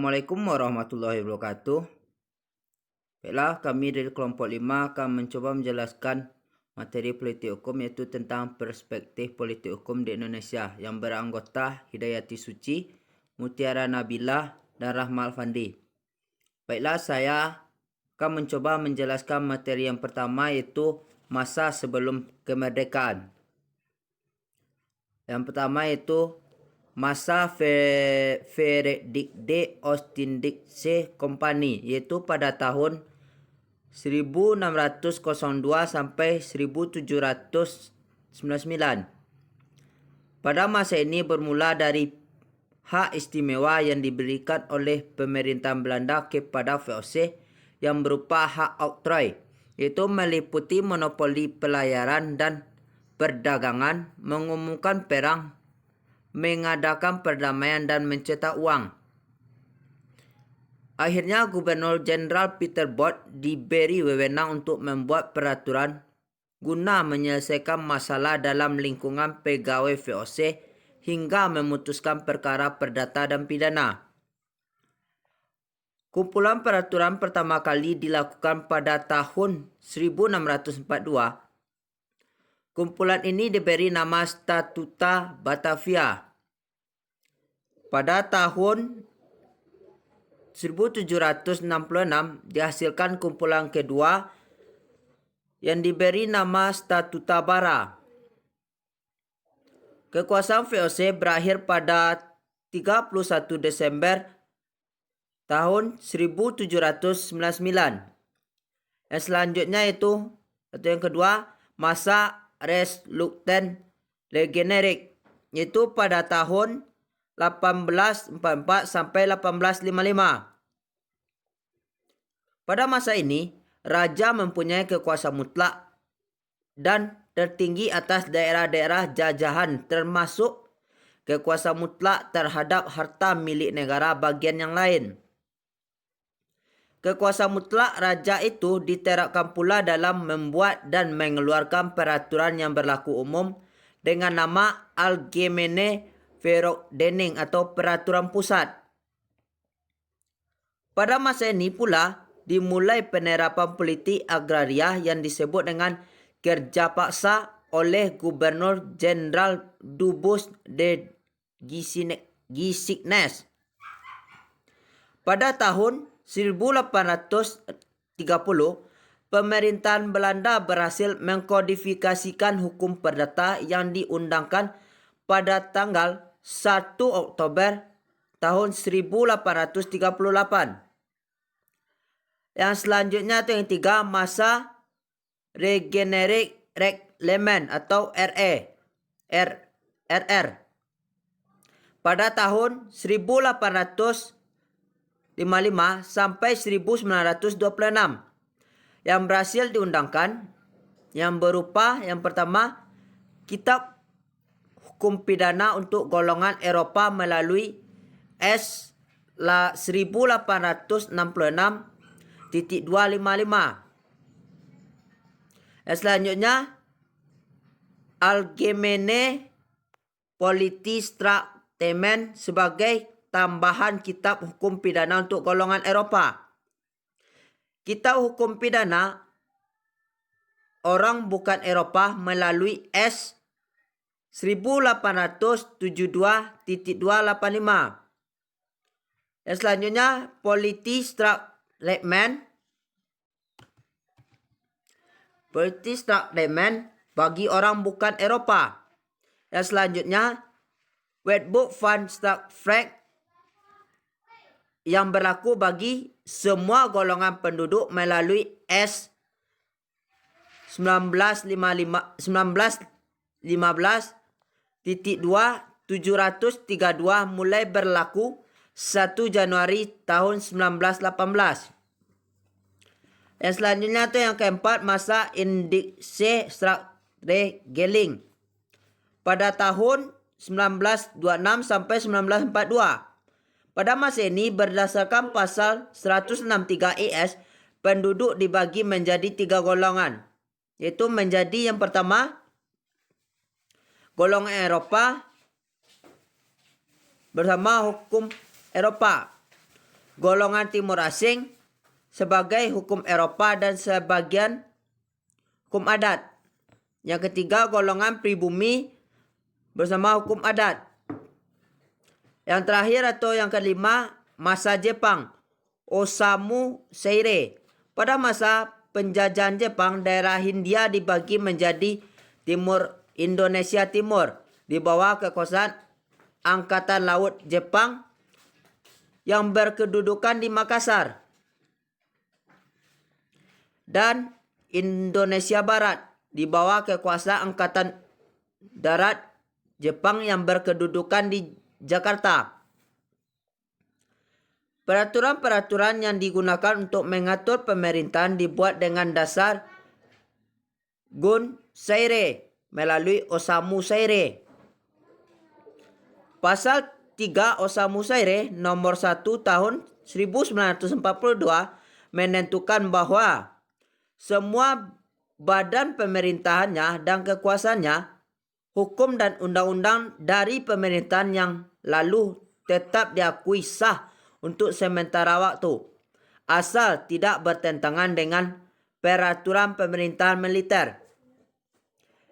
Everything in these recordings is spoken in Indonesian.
Assalamualaikum warahmatullahi wabarakatuh. Baiklah, kami dari kelompok 5 akan mencoba menjelaskan materi politik hukum, yaitu tentang perspektif politik hukum di Indonesia, yang beranggota Hidayati Suci, Mutiara Nabilah, dan Rahma Alfandi. Baiklah, saya akan mencoba menjelaskan materi yang pertama, yaitu masa sebelum kemerdekaan. Yang pertama yaitu masa Frederick Ostindixer Company, yaitu pada tahun 1602 sampai 1799. Pada masa ini bermula dari hak istimewa yang diberikan oleh pemerintahan Belanda kepada VOC yang berupa hak oktroy, yaitu meliputi monopoli pelayaran dan perdagangan, mengumumkan perang, mengadakan perdamaian, dan mencetak uang. Akhirnya Gubernur Jenderal Peter Bott diberi wewenang untuk membuat peraturan guna menyelesaikan masalah dalam lingkungan pegawai VOC hingga memutuskan perkara perdata dan pidana. Kumpulan peraturan pertama kali dilakukan pada tahun 1642. Kumpulan ini diberi nama Statuta Batavia. Pada tahun 1766 dihasilkan kumpulan kedua yang diberi nama Statuta Bara. Kekuasaan VOC berakhir pada 31 Desember tahun 1799. Yang selanjutnya itu, atau yang kedua, masa Res Lucten Regenerik, yaitu pada tahun 1844 sampai 1855. Pada masa ini, raja mempunyai kekuasaan mutlak dan tertinggi atas daerah-daerah jajahan, termasuk kekuasaan mutlak terhadap harta milik negara bagian yang lain. Kekuasaan mutlak raja itu diterapkan pula dalam membuat dan mengeluarkan peraturan yang berlaku umum dengan nama Allgemeine Verordening atau peraturan pusat. Pada masa ini pula dimulai penerapan politik agraria yang disebut dengan kerja paksa oleh Gubernur Jenderal Dubus de Gisignes. Pada tahun 1830, pemerintahan Belanda berhasil mengkodifikasikan hukum perdata yang diundangkan pada tanggal 1 Oktober tahun 1838. Yang selanjutnya itu yang tiga, masa Regenerik Reglement atau RR. Pada tahun 1855 sampai 1926 yang berhasil diundangkan, yang berupa yang pertama, Kitab Hukum Pidana untuk golongan Eropa melalui S 1866.255. Yang selanjutnya, Allgemeine Politisches Traktement sebagai tambahan Kitab Hukum Pidana untuk golongan Eropa. Kitab Hukum Pidana orang bukan Eropa melalui S 1872.285. Yang selanjutnya, Politisches Traktement bagi orang bukan Eropa. Yang selanjutnya, Wetboek van Staatsrecht yang berlaku bagi semua golongan penduduk melalui S 1915.2.732 mulai berlaku 1 Januari tahun 1918. Yang selanjutnya itu yang keempat, masa Indische Strafregeling pada tahun 1926 sampai 1942. Pada masa ini berdasarkan pasal 163 ES, penduduk dibagi menjadi 3 golongan, yaitu menjadi yang pertama golongan Eropa bersama hukum Eropa. golongan timur asing sebagai hukum Eropa dan sebagian hukum adat. Yang ketiga, golongan pribumi bersama hukum adat. Yang terakhir atau yang kelima, masa Jepang, Osamu Seirei. Pada masa penjajahan Jepang, daerah Hindia dibagi menjadi Timur Indonesia Timur di bawah kekuasaan Angkatan Laut Jepang yang berkedudukan di Makassar, dan Indonesia Barat di bawah kekuasaan Angkatan Darat Jepang yang berkedudukan di Jakarta. Peraturan-peraturan yang digunakan untuk mengatur pemerintahan dibuat dengan dasar Gun Seirei melalui Osamu Seirei. Pasal 3 Osamu Seirei nomor 1 tahun 1942 menentukan bahwa semua badan pemerintahannya dan kekuasaannya, hukum dan undang-undang dari pemerintahan yang lalu tetap diakui sah untuk sementara waktu, asal tidak bertentangan dengan peraturan pemerintahan militer.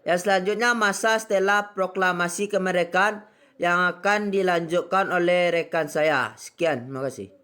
Yang selanjutnya, masa setelah proklamasi kemerdekaan yang akan dilanjutkan oleh rekan saya. Sekian, terima kasih.